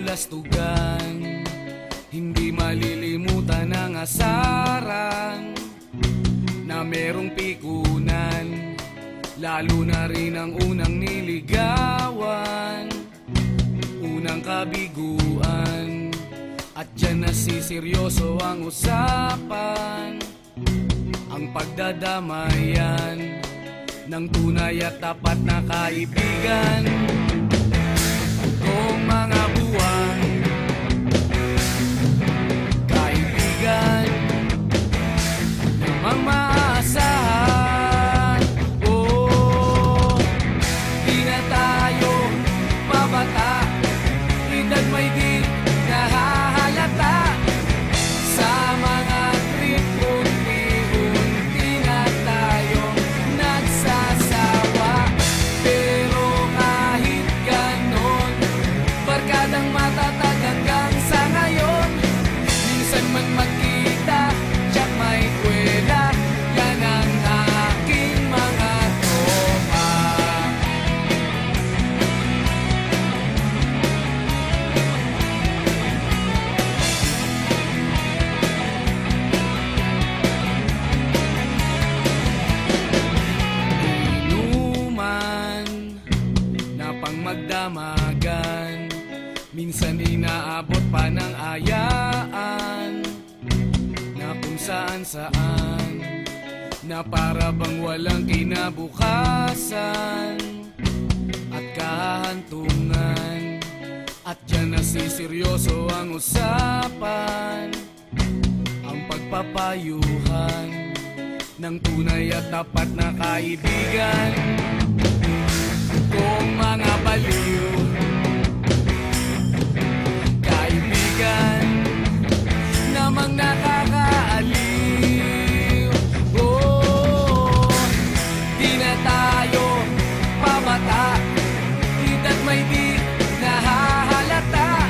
kabulastugan, hindi malilimutan ang asaran na merong pikunan, lalo na rin ang unang niligawan, unang kabiguan. At dyan nasiseryoso ang usapan, ang pagdadamayan ng tunay at tapat na kaibigan. Kung mga buwan, kaibigan namang maaasahan. Oh, di na tayo mabata, edad may di nahahalata. Sa mga trip, unti-unti na tayong nagsasawa. Pero kahit ganon, barkadang matatag hanggang sa ngayon. Minsan man magkita, tiyak may kwela, yan ang aking mga tropa. Inuman na pang magdamagan, minsan inaabot pa ng ayaan, na kung saan-saan, na para bang walang kinabukasan at kahantungan. At dyan nasiseryoso ang usapan, ang pagpapayuhan ng tunay at tapat na kaibigan. Kung mga baliw, kaibigan namang nakakaaliw. Oh, di na tayo pabata, edad may di nahahalata.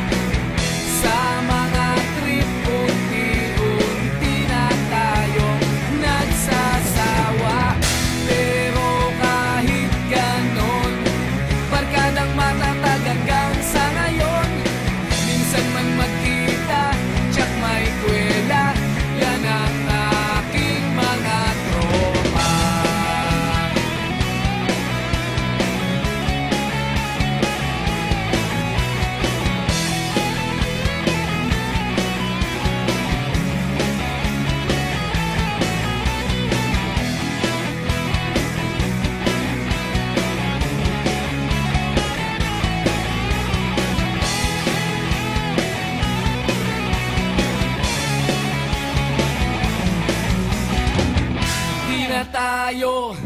Sa mga trip, unti-unti na tayong nagsasawa. Pero kahit ganon, barkadang matatag hanggang sa ngayon. Minsan man magkita, tiyak may kwela, yan ang aking mga tropa. Di na tayo